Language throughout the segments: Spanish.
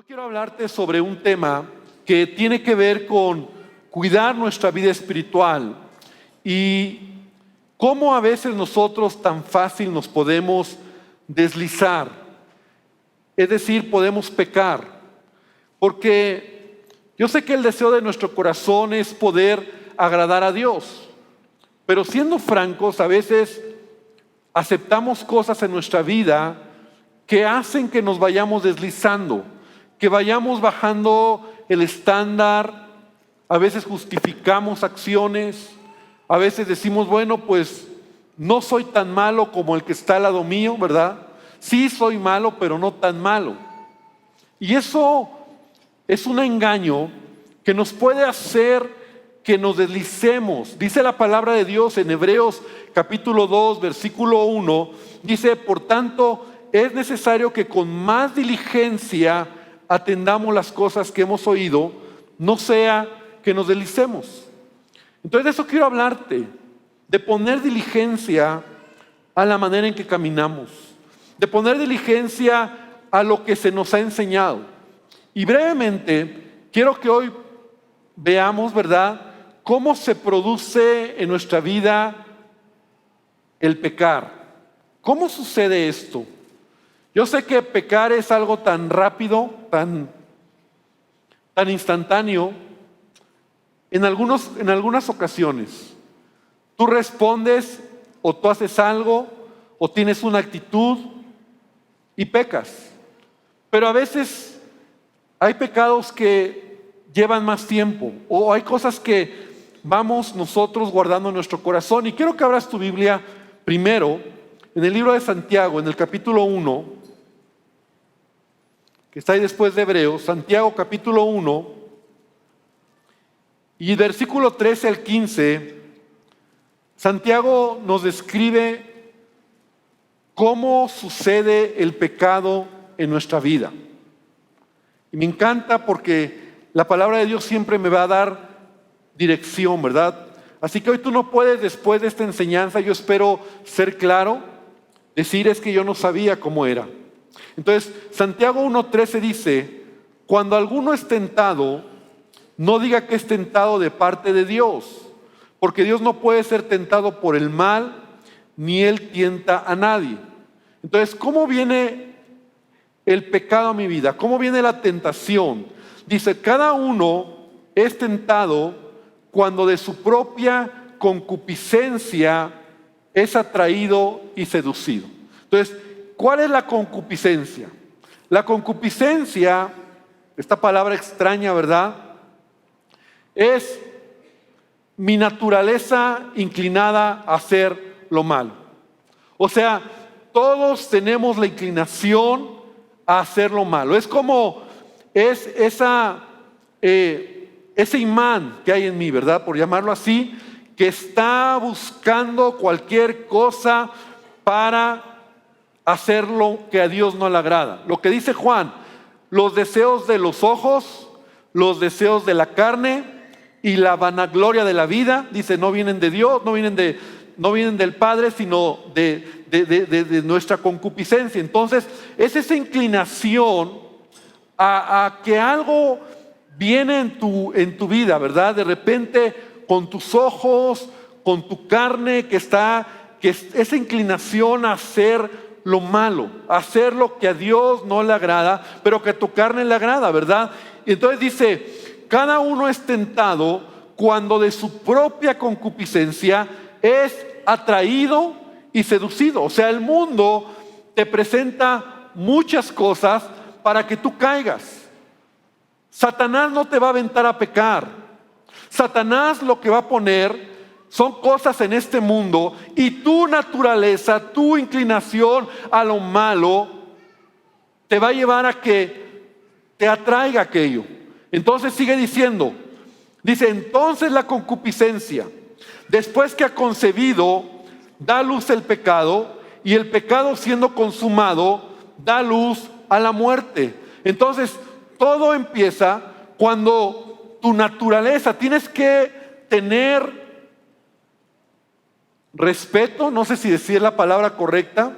Hoy quiero hablarte sobre un tema que tiene que ver con cuidar nuestra vida espiritual y cómo a veces nosotros tan fácil nos podemos deslizar, es decir, podemos pecar, porque yo sé que el deseo de nuestro corazón es poder agradar a Dios, pero siendo francos, a veces aceptamos cosas en nuestra vida que hacen que nos vayamos deslizando, que vayamos bajando el estándar. A veces justificamos acciones, a veces decimos, bueno, pues no soy tan malo como el que está al lado mío, ¿verdad? Sí soy malo, pero no tan malo. Y eso es un engaño que nos puede hacer que nos deslicemos. Dice la palabra de Dios en Hebreos capítulo 2, versículo 1, dice, por tanto, es necesario que con más diligencia atendamos las cosas que hemos oído, no sea que nos deslicemos. Entonces de eso quiero hablarte, de poner diligencia a la manera en que caminamos, de poner diligencia a lo que se nos ha enseñado. Y brevemente, quiero que hoy veamos, ¿verdad?, cómo se produce en nuestra vida el pecar. ¿Cómo sucede esto? Yo sé que pecar es algo tan rápido, tan instantáneo. En algunas ocasiones, tú respondes o tú haces algo o tienes una actitud y pecas. Pero a veces hay pecados que llevan más tiempo o hay cosas que vamos nosotros guardando en nuestro corazón. Y quiero que abras tu Biblia primero en el libro de Santiago, en el capítulo 1, que está ahí después de Hebreos, Santiago capítulo 1, y versículo 13 al 15, Santiago nos describe cómo sucede el pecado en nuestra vida. Y me encanta porque la palabra de Dios siempre me va a dar dirección, ¿verdad? Así que hoy tú no puedes, después de esta enseñanza, yo espero ser claro, decir es que yo no sabía cómo era. Entonces, Santiago 1:13 dice, cuando alguno es tentado, no diga que es tentado de parte de Dios, porque Dios no puede ser tentado por el mal, ni Él tienta a nadie. Entonces, ¿cómo viene el pecado a mi vida? ¿Cómo viene la tentación? Dice, cada uno es tentado cuando de su propia concupiscencia es atraído y seducido. Entonces, ¿cuál es la concupiscencia? La concupiscencia, esta palabra extraña, ¿verdad?, es mi naturaleza inclinada a hacer lo malo. O sea, todos tenemos la inclinación a hacer lo malo. Es como ese imán que hay en mí, ¿verdad?, por llamarlo así, que está buscando cualquier cosa para hacer lo que a Dios no le agrada. Lo que dice Juan, los deseos de los ojos, los deseos de la carne y la vanagloria de la vida, dice, no vienen de Dios, no vienen del Padre, sino de nuestra concupiscencia. Entonces, es esa inclinación a que algo viene en tu vida, ¿verdad? De repente, con tus ojos, con tu carne, que es esa inclinación a hacer lo malo, a hacer lo que a Dios no le agrada, pero que a tu carne le agrada, ¿verdad? Y entonces dice, cada uno es tentado cuando de su propia concupiscencia es atraído y seducido. O sea, el mundo te presenta muchas cosas para que tú caigas. Satanás no te va a aventar a pecar. Satanás lo que va a poner son cosas en este mundo y tu naturaleza, tu inclinación a lo malo te va a llevar a que te atraiga aquello. Entonces sigue diciendo, dice, entonces la concupiscencia, después que ha concebido, da luz el pecado, y el pecado siendo consumado, da luz a la muerte. Entonces todo empieza cuando tu naturaleza, tienes que tener respeto, no sé si decir la palabra correcta,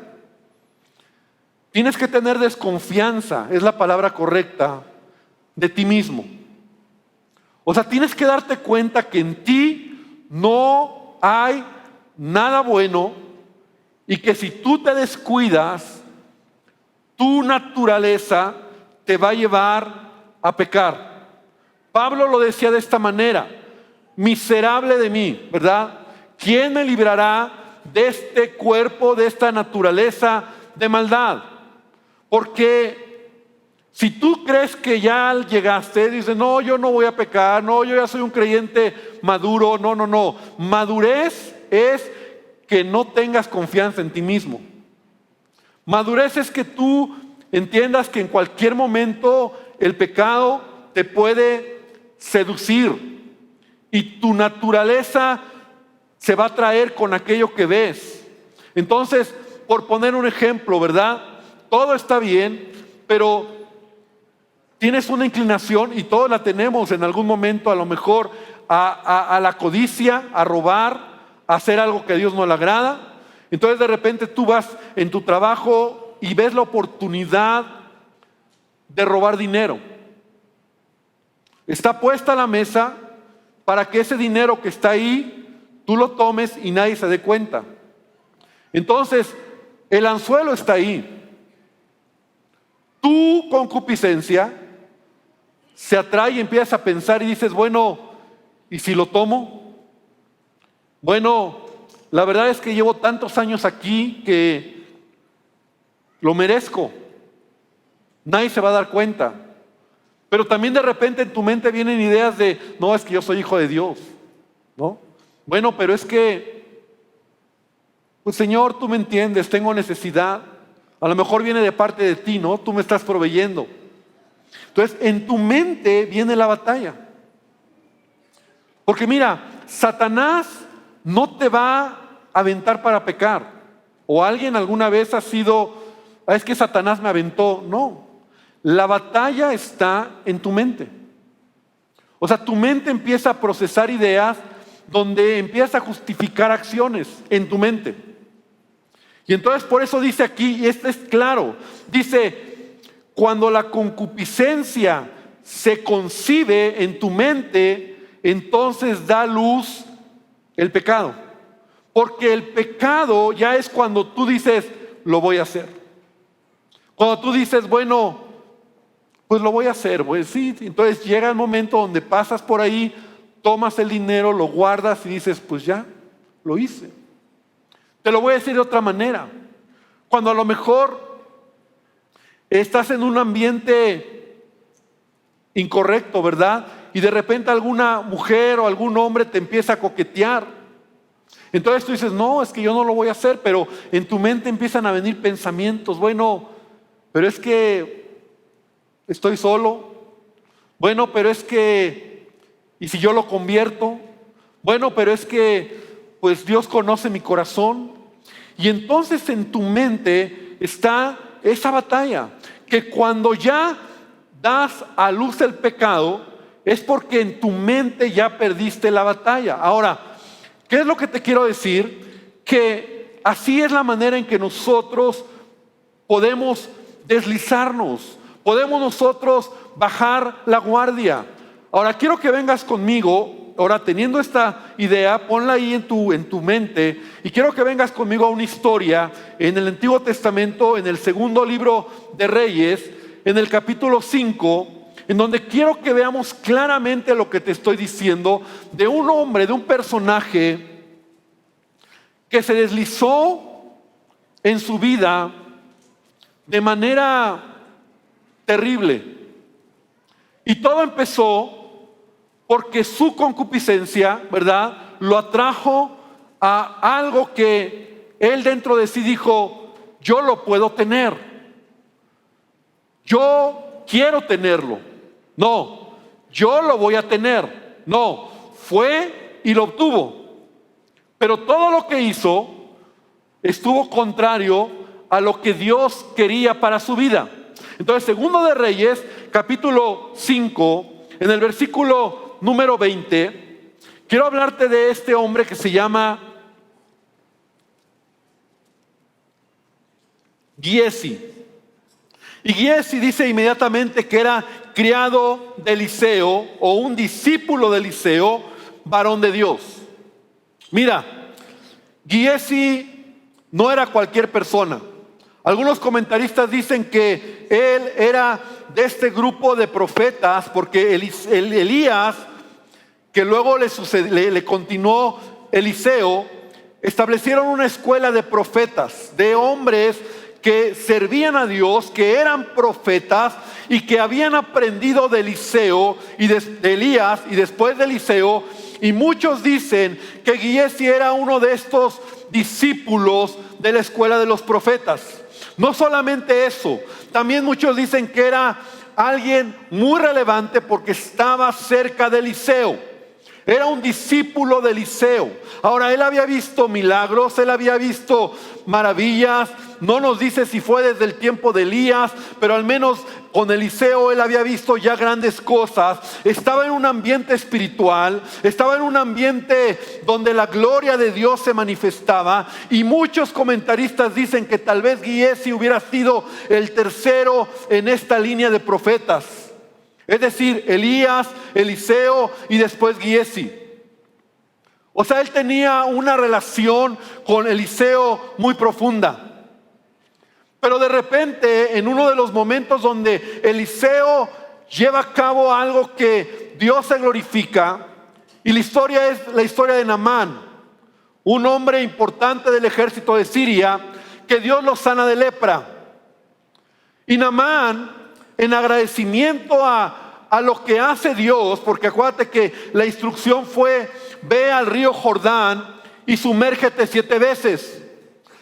tienes que tener desconfianza, es la palabra correcta, de ti mismo. O sea, tienes que darte cuenta que en ti no hay nada bueno y que si tú te descuidas, tu naturaleza te va a llevar a pecar. Pablo lo decía de esta manera: miserable de mí, ¿verdad? ¿Quién me librará de este cuerpo, de esta naturaleza de maldad? Porque si tú crees que ya llegaste, dices, no, yo no voy a pecar, no, yo ya soy un creyente maduro. No, no, no. Madurez es que no tengas confianza en ti mismo. Madurez es que tú entiendas que en cualquier momento el pecado te puede seducir y tu naturaleza se va a traer con aquello que ves. Entonces, por poner un ejemplo, ¿verdad? Todo está bien, pero tienes una inclinación, y todos la tenemos en algún momento, a lo mejor a la codicia, a robar, a hacer algo que a Dios no le agrada. Entonces de repente tú vas en tu trabajo y ves la oportunidad de robar dinero. Está puesta la mesa para que ese dinero que está ahí, tú lo tomes y nadie se dé cuenta. Entonces, el anzuelo está ahí. Tu concupiscencia se atrae y empiezas a pensar y dices, bueno, ¿y si lo tomo? Bueno, la verdad es que llevo tantos años aquí que lo merezco. Nadie se va a dar cuenta. Pero también de repente en tu mente vienen ideas de, no, es que yo soy hijo de Dios, ¿no? Bueno, pero es que, pues Señor, tú me entiendes, tengo necesidad. A lo mejor viene de parte de ti, ¿no? Tú me estás proveyendo. Entonces, en tu mente viene la batalla. Porque mira, Satanás no te va a aventar para pecar. O alguien alguna vez ha sido, es que Satanás me aventó. No, la batalla está en tu mente. O sea, tu mente empieza a procesar ideas donde empieza a justificar acciones en tu mente. Y entonces por eso dice aquí, y esto es claro, dice, cuando la concupiscencia se concibe en tu mente, entonces da luz el pecado. Porque el pecado ya es cuando tú dices, lo voy a hacer. Cuando tú dices, bueno, pues lo voy a hacer, pues sí. Entonces llega el momento donde pasas por ahí, tomas el dinero, lo guardas y dices, pues ya, lo hice. Te lo voy a decir de otra manera. Cuando a lo mejor estás en un ambiente incorrecto, ¿verdad? Y de repente alguna mujer o algún hombre te empieza a coquetear. Entonces tú dices, no, es que yo no lo voy a hacer, pero en tu mente empiezan a venir pensamientos, bueno, pero es que estoy solo. Bueno, pero es que, ¿y si yo lo convierto? Bueno, pero es que, pues Dios conoce mi corazón. Y entonces en tu mente está esa batalla, que cuando ya das a luz el pecado, es porque en tu mente ya perdiste la batalla. Ahora, ¿qué es lo que te quiero decir? Que así es la manera en que nosotros podemos deslizarnos, podemos nosotros bajar la guardia. Ahora quiero que vengas conmigo. Ahora, teniendo esta idea, ponla ahí en tu mente, y quiero que vengas conmigo a una historia en el Antiguo Testamento, en el segundo libro de Reyes, en el capítulo 5, en donde quiero que veamos claramente lo que te estoy diciendo, de un hombre, de un personaje que se deslizó en su vida de manera terrible. Y todo empezó porque su concupiscencia, ¿verdad?, lo atrajo a algo que él dentro de sí dijo, yo lo puedo tener. Yo quiero tenerlo. No, yo lo voy a tener. No, fue y lo obtuvo. Pero todo lo que hizo estuvo contrario a lo que Dios quería para su vida. Entonces, segundo de Reyes, capítulo 5, en el versículo número 20, quiero hablarte de este hombre que se llama Giezi. Y Giezi dice inmediatamente que era criado de Eliseo o un discípulo de Eliseo, varón de Dios. Mira, Giezi no era cualquier persona. Algunos comentaristas dicen que él era de este grupo de profetas porque Elías, que luego le continuó Eliseo, establecieron una escuela de profetas, de hombres que servían a Dios, que eran profetas y que habían aprendido de Eliseo y de Elías y después de Eliseo. Y muchos dicen que Giezi era uno de estos discípulos de la escuela de los profetas. No solamente eso, también muchos dicen que era alguien muy relevante porque estaba cerca de Eliseo. Era un discípulo de Eliseo. Ahora, él había visto milagros, él había visto maravillas. No nos dice si fue desde el tiempo de Elías, pero al menos con Eliseo él había visto ya grandes cosas. Estaba en un ambiente espiritual, estaba en un ambiente donde la gloria de Dios se manifestaba. Y muchos comentaristas dicen que tal vez Giezi hubiera sido el tercero en esta línea de profetas. Es decir, Elías, Eliseo y después Giezi. O sea, él tenía una relación con Eliseo muy profunda. Pero de repente, en uno de los momentos donde Eliseo lleva a cabo algo que Dios se glorifica, y la historia es la historia de Naamán, un hombre importante del ejército de Siria, que Dios lo sana de lepra. Y Naamán, en agradecimiento a lo que hace Dios, porque acuérdate que la instrucción fue: ve al río Jordán y sumérgete 7 veces.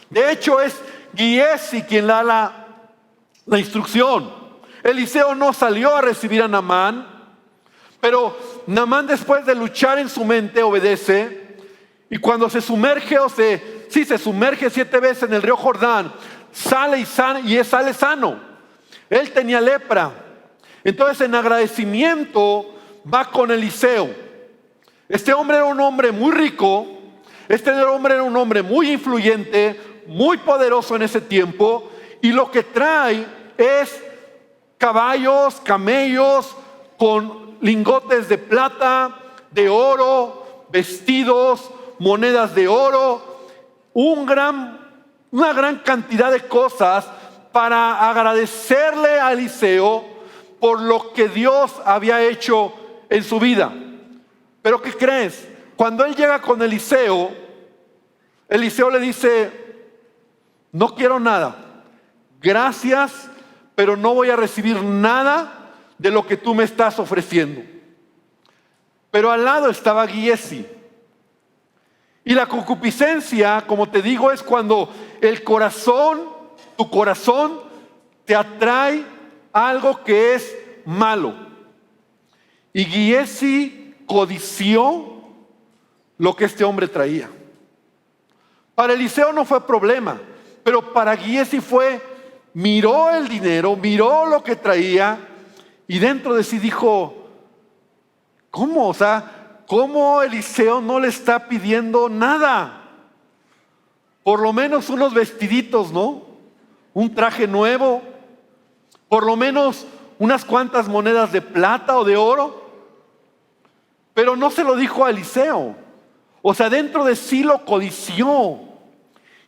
De hecho, es Giezi quien da la instrucción. Eliseo no salió a recibir a Naamán, pero Naamán, después de luchar en su mente, obedece. Y cuando se sumerge, se sumerge 7 veces en el río Jordán, sale sano. Él tenía lepra. Entonces, en agradecimiento, va con Eliseo. Este hombre era un hombre muy rico. Este hombre era un hombre muy influyente, muy poderoso en ese tiempo. Y lo que trae es caballos, camellos con lingotes de plata, de oro, vestidos, monedas de oro, una gran cantidad de cosas para agradecerle a Eliseo por lo que Dios había hecho en su vida. Pero ¿qué crees? Cuando él llega con Eliseo, Eliseo le dice: no quiero nada, gracias, pero no voy a recibir nada de lo que tú me estás ofreciendo. Pero al lado estaba Giezi. Y la concupiscencia, como te digo, es cuando tu corazón te atrae algo que es malo. Y Giezi codició lo que este hombre traía. Para Eliseo no fue problema, pero para Giezi miró el dinero, miró lo que traía y dentro de sí dijo: ¿cómo? O sea, ¿cómo Eliseo no le está pidiendo nada? Por lo menos unos vestiditos, ¿no? Un traje nuevo, por lo menos unas cuantas monedas de plata o de oro. Pero no se lo dijo a Eliseo. O sea, dentro de sí lo codició.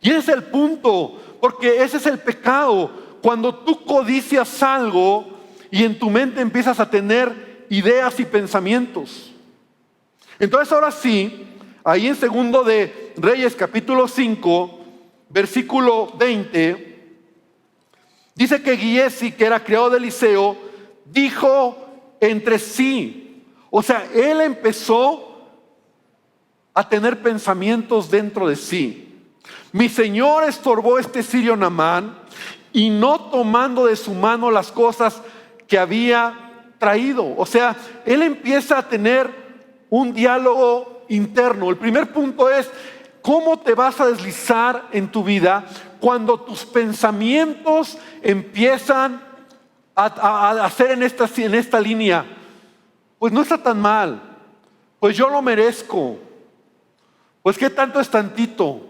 Y ese es el punto, porque ese es el pecado. Cuando tú codicias algo y en tu mente empiezas a tener ideas y pensamientos. Entonces ahora sí, ahí en 2 de Reyes capítulo 5, versículo 20, dice que Giezi, que era criado de Eliseo, dijo entre sí. O sea, él empezó a tener pensamientos dentro de sí. Mi señor estorbó este sirio Naamán y no tomando de su mano las cosas que había traído. O sea, él empieza a tener un diálogo interno. El primer punto es: ¿cómo te vas a deslizar en tu vida cuando tus pensamientos empiezan a hacer en esta línea? Pues no está tan mal, pues yo lo merezco, pues qué tanto es tantito.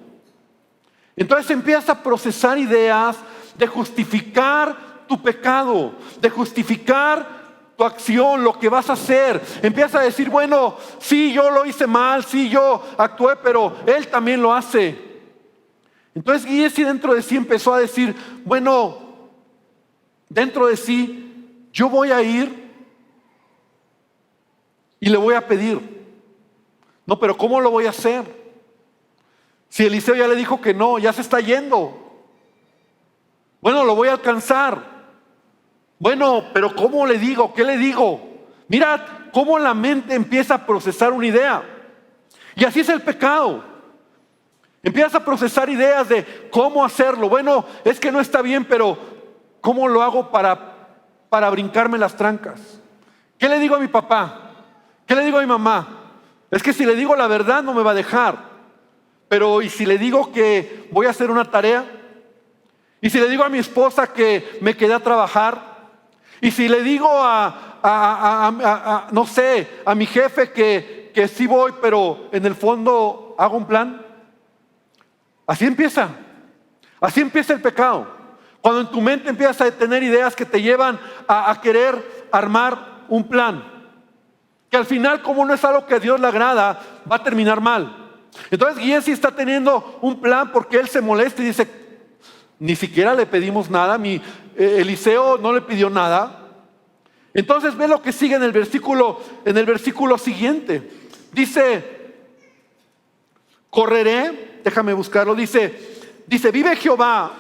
Entonces empiezas a procesar ideas de justificar tu pecado, de justificar tu acción, lo que vas a hacer. Empieza a decir, bueno, sí, yo lo hice mal, sí, yo actué, pero Él también lo hace. Entonces Giesi dentro de sí empezó a decir, bueno, dentro de sí, yo voy a ir y le voy a pedir. No, pero ¿cómo lo voy a hacer? Si Eliseo ya le dijo que no, ya se está yendo. Bueno, lo voy a alcanzar. Bueno, pero ¿cómo le digo? ¿Qué le digo? Mirad cómo la mente empieza a procesar una idea. Y así es el pecado. Empiezas a procesar ideas de cómo hacerlo. Bueno, es que no está bien, pero ¿cómo lo hago para brincarme las trancas? ¿Qué le digo a mi papá? ¿Qué le digo a mi mamá? Es que si le digo la verdad no me va a dejar. Pero ¿y si le digo que voy a hacer una tarea? ¿Y si le digo a mi esposa que me quedé a trabajar? ¿Y si le digo no sé, a mi jefe que sí voy, pero en el fondo hago un plan? Así empieza el pecado. Cuando en tu mente empiezas a tener ideas que te llevan a querer armar un plan, que al final, como no es algo que a Dios le agrada, va a terminar mal. Entonces Giesi está teniendo un plan porque él se molesta y dice, ni siquiera le pedimos nada, Eliseo no le pidió nada. Entonces ve lo que sigue en el versículo siguiente. Dice, correré, déjame buscarlo, dice, vive Jehová,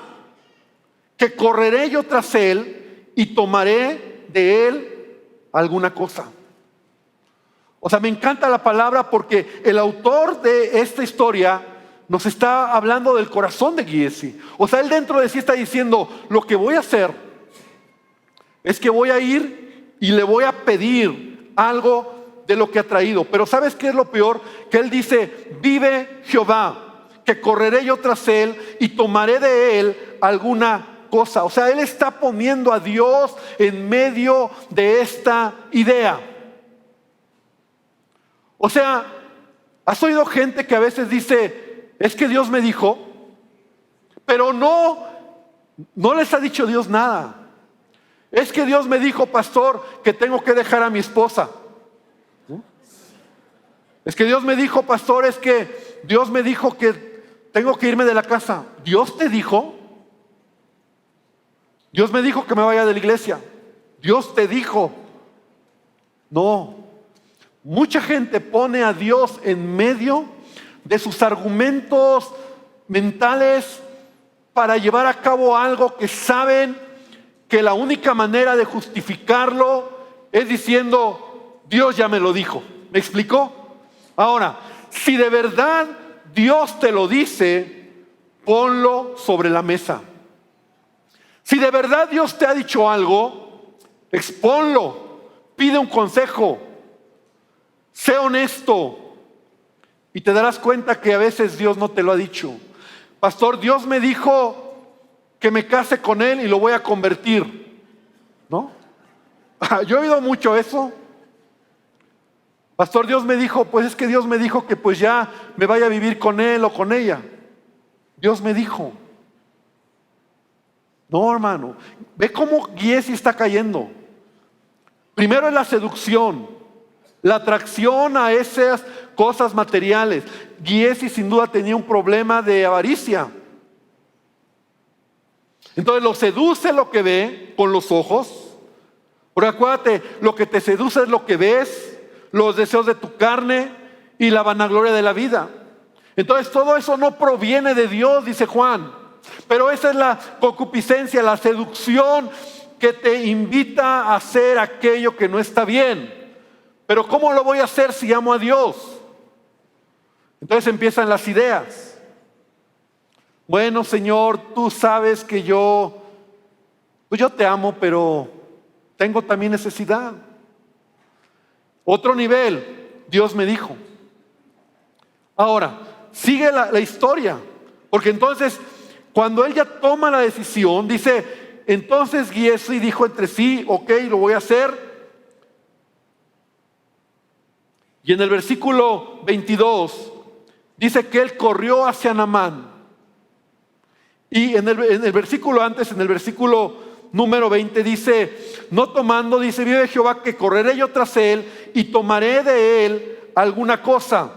que correré yo tras él y tomaré de él alguna cosa. O sea, me encanta la palabra porque el autor de esta historia nos está hablando del corazón de Giesi. O sea, él dentro de sí está diciendo, lo que voy a hacer es que voy a ir y le voy a pedir algo de lo que ha traído. Pero ¿sabes qué es lo peor? Que él dice, vive Jehová, que correré yo tras él y tomaré de él alguna cosa. O sea, él está poniendo a Dios en medio de esta idea. O sea, ¿has oído gente que a veces dice, es que Dios me dijo? Pero no les ha dicho Dios nada. Es que Dios me dijo, pastor, que tengo que dejar a mi esposa. Es que Dios me dijo, pastor, es que Dios me dijo que tengo que irme de la casa. ¿Dios te dijo? Dios me dijo que me vaya de la iglesia. Dios te dijo. No. Mucha gente pone a Dios en medio de sus argumentos mentales para llevar a cabo algo que saben que la única manera de justificarlo es diciendo, Dios ya me lo dijo. ¿Me explicó? Ahora, si de verdad Dios te lo dice, ponlo sobre la mesa. Si de verdad Dios te ha dicho algo, expónlo, pide un consejo. Sé honesto y te darás cuenta que a veces Dios no te lo ha dicho. Pastor, Dios me dijo que me case con él y lo voy a convertir. ¿No? Yo he oído mucho eso. Pastor, Dios me dijo, pues es que Dios me dijo que pues ya me vaya a vivir con él o con ella. Dios me dijo. No, hermano. Ve cómo Giesi está cayendo. Primero es la seducción. La atracción a esas cosas materiales. Giesi sin duda tenía un problema de avaricia. Entonces lo seduce lo que ve con los ojos. Porque acuérdate, lo que te seduce es lo que ves, los deseos de tu carne y la vanagloria de la vida. Entonces todo eso no proviene de Dios, dice Juan. Pero esa es la concupiscencia, la seducción que te invita a hacer aquello que no está bien. Pero ¿cómo lo voy a hacer si amo a Dios? Entonces empiezan las ideas. Bueno, Señor, tú sabes que yo te amo, pero tengo también necesidad. Otro nivel, Dios me dijo. Ahora, sigue la historia. Porque entonces, cuando él ya toma la decisión, dice, entonces Giesi dijo entre sí, ok, lo voy a hacer. Y en el versículo 22 dice que él corrió hacia Naamán. Y en el versículo antes, en el versículo número 20 dice, no tomando, dice, vive Jehová, que correré yo tras él y tomaré de él alguna cosa.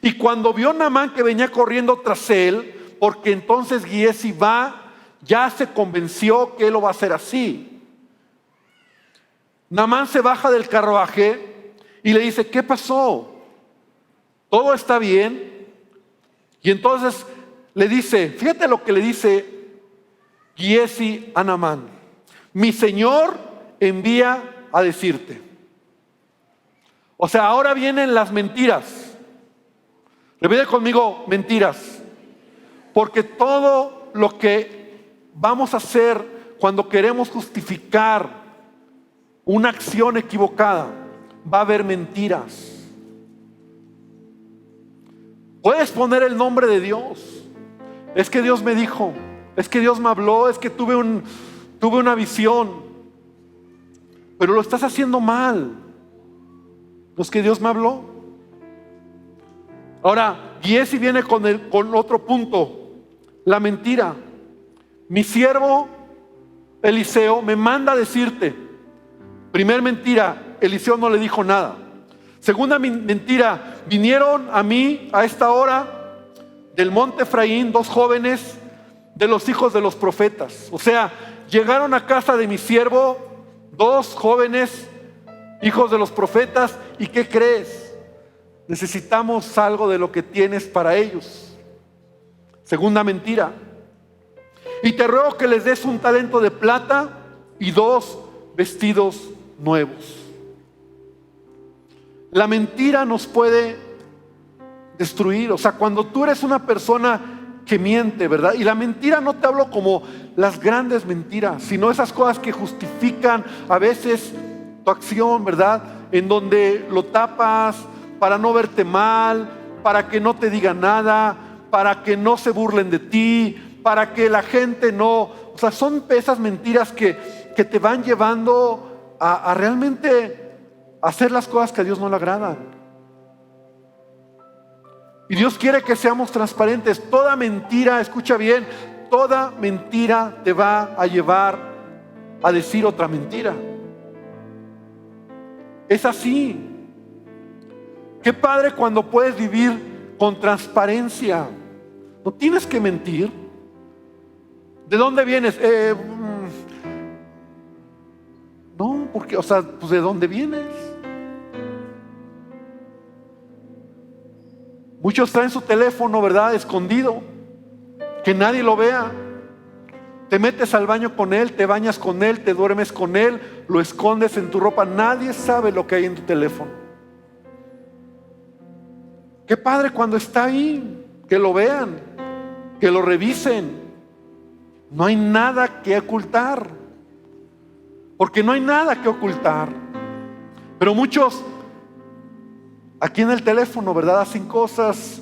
Y cuando vio Naamán que venía corriendo tras él, porque entonces Giezi ya se convenció que él lo va a hacer así. Naamán se baja del carruaje y le dice, ¿qué pasó? ¿Todo está bien? Y entonces le dice, fíjate lo que le dice Giezi a Naamán: mi Señor envía a decirte. O sea, ahora vienen las mentiras. Repite conmigo, mentiras. Porque todo lo que vamos a hacer cuando queremos justificar una acción equivocada, va a haber mentiras. Puedes poner el nombre de Dios. Es que Dios me dijo, es que Dios me habló, es que tuve una visión. Pero lo estás haciendo mal. No es que Dios me habló. Ahora, Giezi viene con otro punto, la mentira. Mi siervo Eliseo me manda a decirte. Primer mentira, Eliseo no le dijo nada. Segunda mentira, vinieron a mí a esta hora del monte Efraín 2 jóvenes de los hijos de los profetas. O sea, llegaron a casa de mi siervo 2 jóvenes hijos de los profetas. ¿Y qué crees? Necesitamos algo de lo que tienes para ellos. Segunda mentira, y te ruego que les des un talento de plata y 2 vestidos nuevos. La mentira nos puede destruir. O sea, cuando tú eres una persona que miente, ¿verdad? Y la mentira, no te hablo como las grandes mentiras, sino esas cosas que justifican a veces tu acción, ¿verdad? En donde lo tapas para no verte mal, para que no te digan nada, para que no se burlen de ti, para que la gente no... O sea, son esas mentiras que te van llevando a realmente hacer las cosas que a Dios no le agradan. Y Dios quiere que seamos transparentes. Toda mentira, escucha bien, toda mentira te va a llevar a decir otra mentira. Es así. Qué padre cuando puedes vivir con transparencia. No tienes que mentir. ¿De dónde vienes? No, porque, o sea, pues ¿de dónde vienes? Muchos traen su teléfono, ¿verdad? Escondido, que nadie lo vea. Te metes al baño con él, te bañas con él, te duermes con él, lo escondes en tu ropa. Nadie sabe lo que hay en tu teléfono. Qué padre cuando está ahí, que lo vean, que lo revisen. No hay nada que ocultar, porque no hay nada que ocultar. Pero muchos aquí en el teléfono, ¿verdad? Hacen cosas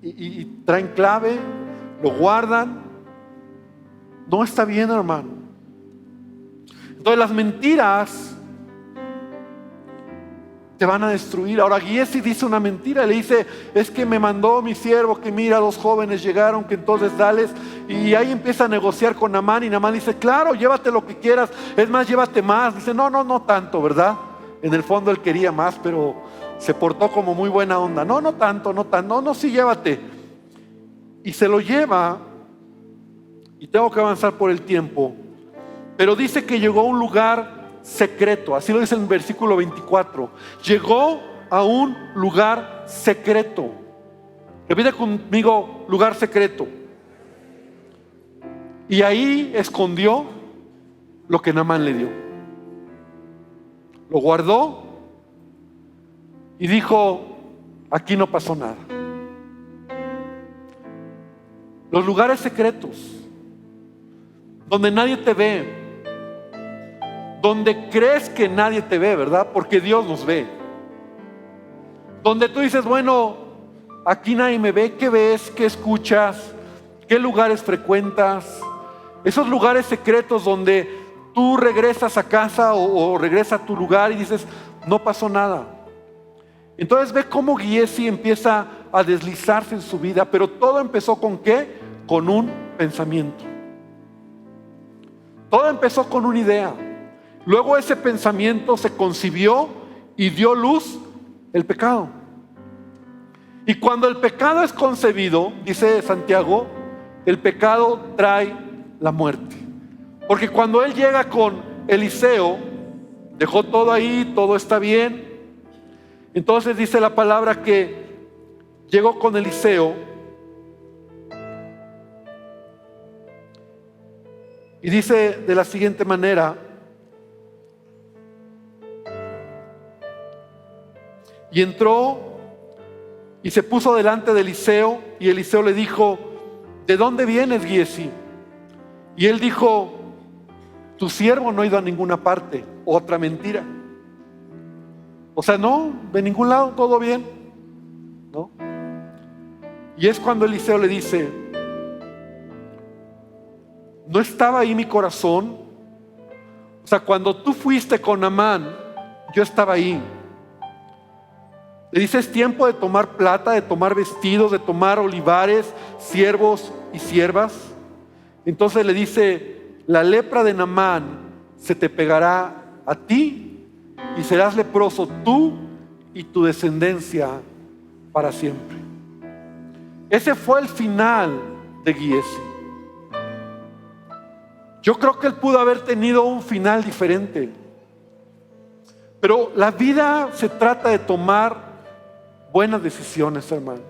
y traen clave, lo guardan. No está bien, hermano. Entonces las mentiras te van a destruir. Ahora Giezi dice una mentira, le dice, es que me mandó mi siervo que mira, 2 jóvenes llegaron, que entonces dales. Y ahí empieza a negociar con Naamán, y Naamán dice, claro, llévate lo que quieras, es más, llévate más. Dice, no tanto, ¿verdad? En el fondo él quería más, pero se portó como muy buena onda. No tanto, no, sí, llévate. Y se lo lleva, y tengo que avanzar por el tiempo, pero dice que llegó a un lugar secreto, así lo dice en el versículo 24. Llegó a un lugar secreto. Repite conmigo, lugar secreto. Y ahí escondió lo que Naamán le dio. Lo guardó y dijo, aquí no pasó nada. Los lugares secretos, donde nadie te ve, donde crees que nadie te ve, ¿verdad? Porque Dios nos ve. Donde tú dices, bueno, aquí nadie me ve. ¿Qué ves? ¿Qué escuchas? ¿Qué lugares frecuentas? Esos lugares secretos donde tú regresas a casa o regresas a tu lugar y dices, no pasó nada. Entonces ve cómo Giezi empieza a deslizarse en su vida, pero todo empezó ¿con qué? Con un pensamiento. Todo empezó con una idea. Luego ese pensamiento se concibió y dio luz el pecado. Y cuando el pecado es concebido, dice Santiago, el pecado trae la muerte. Porque cuando él llega con Eliseo, dejó todo ahí, todo está bien. Entonces dice la palabra que llegó con Eliseo y dice de la siguiente manera: y entró y se puso delante de Eliseo, y Eliseo le dijo: ¿de dónde vienes, Giesi? Y él dijo: tu siervo no ha ido a ninguna parte. Otra mentira. O sea, no, de ningún lado, todo bien, ¿no? Y es cuando Eliseo le dice: ¿no estaba ahí mi corazón? O sea, cuando tú fuiste con Naamán, yo estaba ahí. Le dice: es tiempo de tomar plata, de tomar vestidos, de tomar olivares, siervos y siervas. Entonces le dice: la lepra de Naamán se te pegará a ti y serás leproso tú y tu descendencia para siempre. Ese fue el final de Giesi. Yo creo que él pudo haber tenido un final diferente, pero la vida se trata de tomar buenas decisiones, hermano.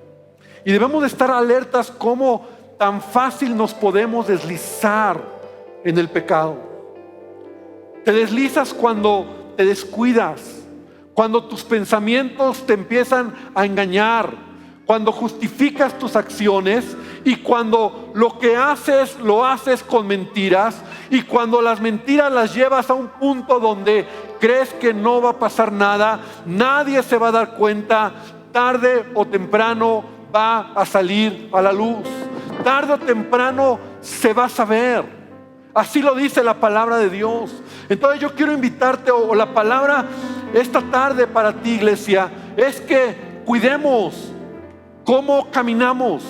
Y debemos de estar alertas cómo tan fácil nos podemos deslizar en el pecado. Te deslizas cuando te descuidas, cuando tus pensamientos te empiezan a engañar, cuando justificas tus acciones y cuando lo que haces lo haces con mentiras, y cuando las mentiras las llevas a un punto donde crees que no va a pasar nada, nadie se va a dar cuenta. Tarde o temprano va a salir a la luz. Tarde o temprano se va a saber. Así lo dice la palabra de Dios. Entonces yo quiero invitarte, o la palabra esta tarde para ti, iglesia, es que cuidemos cómo caminamos.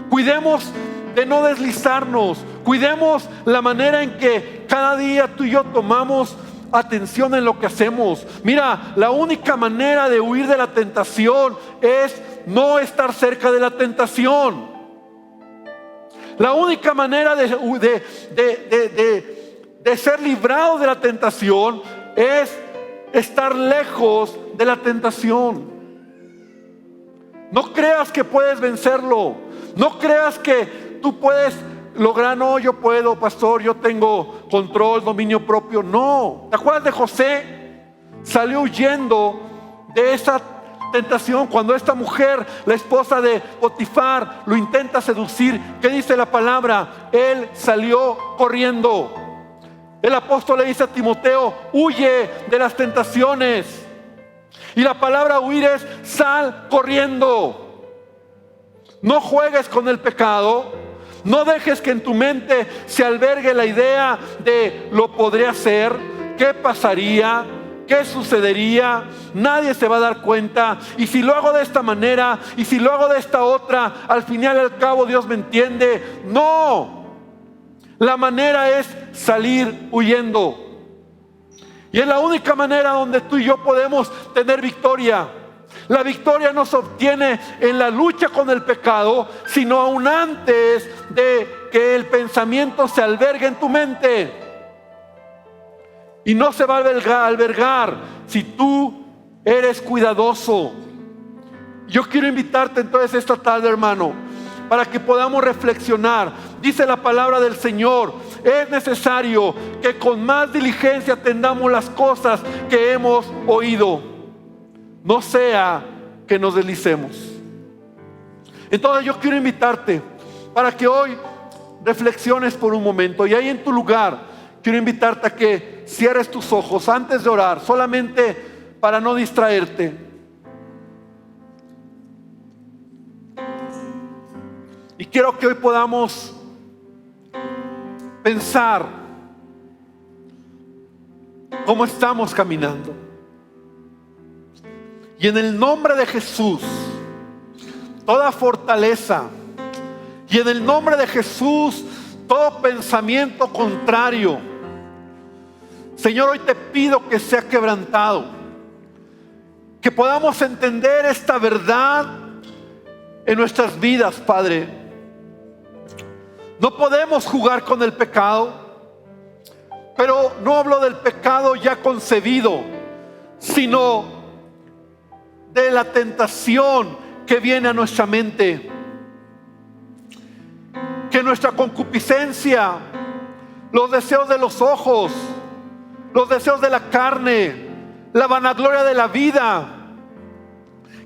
Cuidemos de no deslizarnos. Cuidemos la manera en que cada día tú y yo tomamos atención en lo que hacemos. Mira, la única manera de huir de la tentación es no estar cerca de la tentación. La única manera de ser librado de la tentación es estar lejos de la tentación. No creas que puedes vencerlo. No creas que tú puedes lograr: no, yo puedo, pastor, yo tengo control, dominio propio. No. ¿Te acuerdas de José? Salió huyendo de esa tentación cuando esta mujer, la esposa de Potifar, lo intenta seducir. ¿Qué dice la palabra? Él salió corriendo. El apóstol le dice a Timoteo: huye de las tentaciones. Y la palabra huir es: sal corriendo. No juegues con el pecado. No dejes que en tu mente se albergue la idea de lo podría hacer, qué pasaría, qué sucedería, nadie se va a dar cuenta. Y si lo hago de esta manera, y si lo hago de esta otra, al final y al cabo Dios me entiende. No, la manera es salir huyendo. Y es la única manera donde tú y yo podemos tener victoria. La victoria no se obtiene en la lucha con el pecado, sino aún antes de que el pensamiento se albergue en tu mente. Y no se va a albergar si tú eres cuidadoso. Yo quiero invitarte entonces esta tarde, hermano, para que podamos reflexionar. Dice la palabra del Señor: es necesario que con más diligencia atendamos las cosas que hemos oído. No sea que nos deslicemos. Entonces yo quiero invitarte para que hoy reflexiones por un momento. Y ahí en tu lugar quiero invitarte a que cierres tus ojos antes de orar, solamente para no distraerte. Y quiero que hoy podamos pensar cómo estamos caminando. Y en el nombre de Jesús, toda fortaleza, y en el nombre de Jesús, todo pensamiento contrario Señor, hoy te pido que sea quebrantado, que podamos entender esta verdad en nuestras vidas, Padre. No podemos jugar con el pecado, pero no hablo del pecado ya concebido, sino de la tentación que viene a nuestra mente. Que nuestra concupiscencia, los deseos de los ojos, los deseos de la carne, la vanagloria de la vida,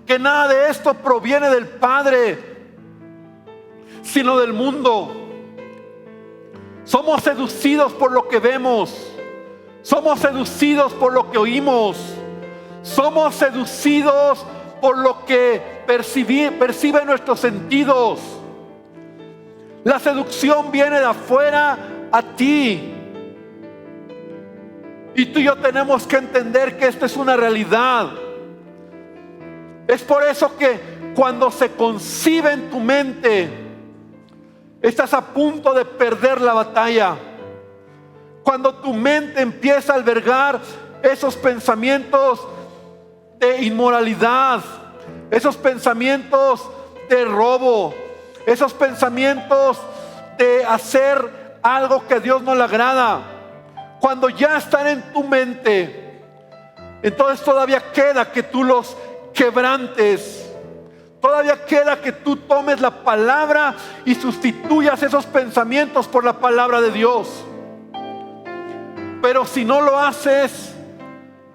que nada de esto proviene del Padre, sino del mundo. Somos seducidos por lo que vemos, somos seducidos por lo que oímos, somos seducidos por lo que perciben nuestros sentidos. La seducción viene de afuera a ti. Y tú y yo tenemos que entender que esto es una realidad. Es por eso que cuando se concibe en tu mente, estás a punto de perder la batalla. Cuando tu mente empieza a albergar esos pensamientos de inmoralidad, esos pensamientos de robo, esos pensamientos de hacer algo que a Dios no le agrada, cuando ya están en tu mente, entonces todavía queda que tú los quebrantes. Todavía queda que tú tomes la palabra y sustituyas esos pensamientos por la palabra de Dios. Pero si no lo haces,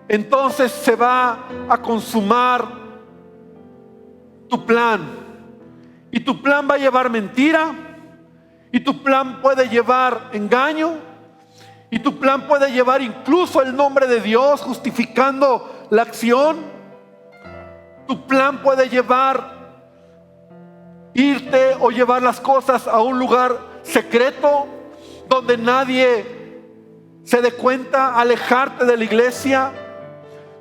entonces se va a consumar tu plan. Y tu plan va a llevar mentira. Y tu plan puede llevar engaño. Y tu plan puede llevar incluso el nombre de Dios, justificando la acción. Tu plan puede irte o llevar las cosas a un lugar secreto donde nadie se dé cuenta, alejarte de la iglesia.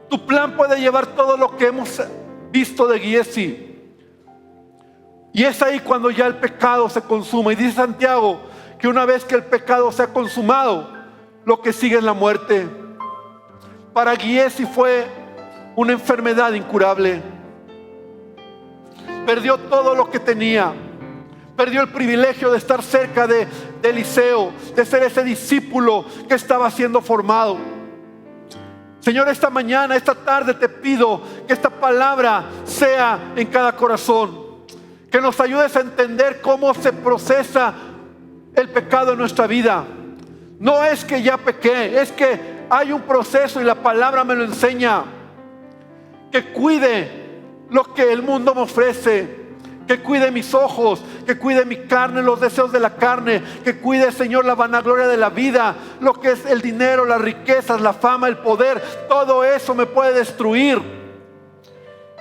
Tu plan puede llevar todo lo que hemos visto de Giesi. Y es ahí cuando ya el pecado se consuma. Y dice Santiago que una vez que el pecado se ha consumado, lo que sigue es la muerte. Para Giesi fue una enfermedad incurable. Perdió todo lo que tenía. Perdió el privilegio de estar cerca de Eliseo, de ser ese discípulo que estaba siendo formado. Señor, esta mañana, esta tarde te pido que esta palabra sea en cada corazón. Que nos ayudes a entender cómo se procesa el pecado en nuestra vida. No es que ya pequé, es que hay un proceso y la palabra me lo enseña. Que cuide lo que el mundo me ofrece, que cuide mis ojos, que cuide mi carne, los deseos de la carne, que cuide, Señor, la vanagloria de la vida, lo que es el dinero, las riquezas, la fama, el poder. Todo eso me puede destruir.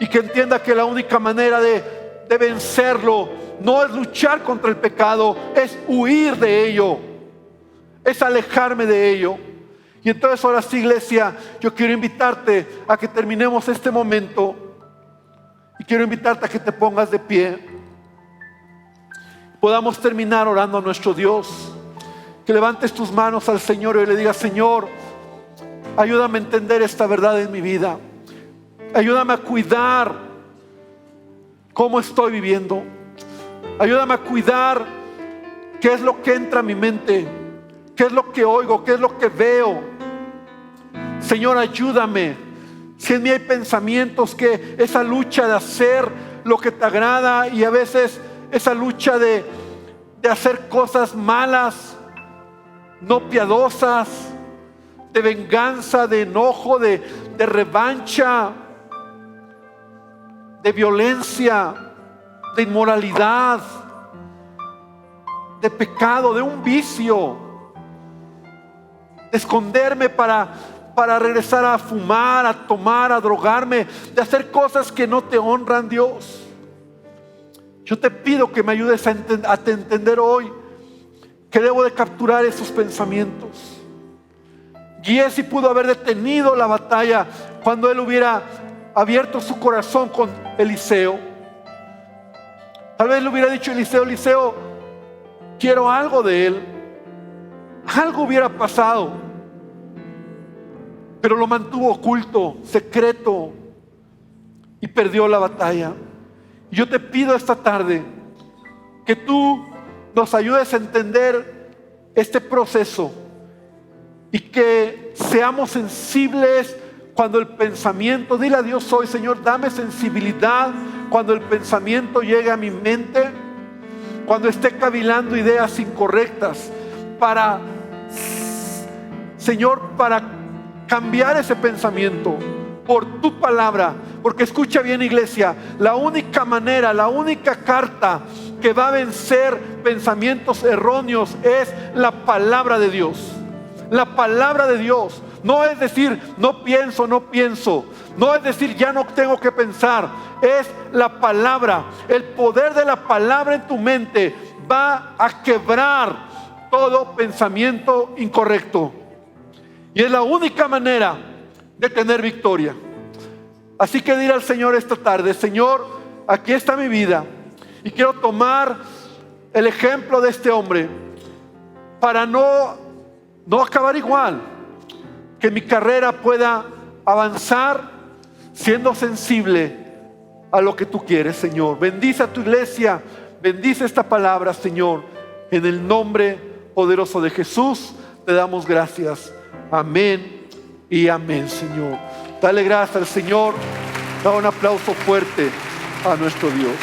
Y que entienda que la única manera de vencerlo no es luchar contra el pecado, es huir de ello, es alejarme de ello. Y entonces ahora sí, iglesia, yo quiero invitarte a que terminemos este momento y quiero invitarte a que te pongas de pie, podamos terminar orando a nuestro Dios. Que levantes tus manos al Señor y le digas: Señor, ayúdame a entender esta verdad en mi vida, ayúdame a cuidar cómo estoy viviendo, ayúdame a cuidar qué es lo que entra a mi mente, qué es lo que oigo, qué es lo que veo. Señor, ayúdame. Si en mí hay pensamientos, que esa lucha de hacer lo que te agrada y a veces esa lucha de hacer cosas malas, no piadosas, de venganza, de enojo, de revancha, de violencia, de inmoralidad, de pecado, de un vicio, de esconderme para regresar a fumar, a tomar, a drogarme, de hacer cosas que no te honran, Dios. Yo te pido que me ayudes a entender hoy que debo de capturar esos pensamientos. Giesi pudo haber detenido la batalla cuando él hubiera abierto su corazón con Eliseo. Tal vez le hubiera dicho a Eliseo: Eliseo, quiero algo de él. Algo hubiera pasado. pero lo mantuvo oculto, secreto, y perdió la batalla. Y yo te pido esta tarde que tú nos ayudes a entender este proceso y que seamos sensibles cuando el pensamiento, dile a Dios hoy: Señor, dame sensibilidad cuando el pensamiento llegue a mi mente, cuando esté cavilando ideas incorrectas, para, Señor, para cambiar ese pensamiento por tu palabra. Porque escucha bien, iglesia, la única manera, la única carta que va a vencer pensamientos erróneos es la palabra de Dios. La palabra de Dios. No es decir, no pienso. No es decir, ya no tengo que pensar. Es la palabra. El poder de la palabra en tu mente va a quebrar todo pensamiento incorrecto. Y es la única manera de tener victoria. Así que dile al Señor esta tarde: Señor, aquí está mi vida, y quiero tomar el ejemplo de este hombre para no acabar igual, que mi carrera pueda avanzar siendo sensible a lo que tú quieres, Señor. Bendice a tu iglesia, bendice esta palabra, Señor, en el nombre poderoso de Jesús te damos gracias. Amén y amén, Señor. Dale gracias al Señor. Da un aplauso fuerte a nuestro Dios.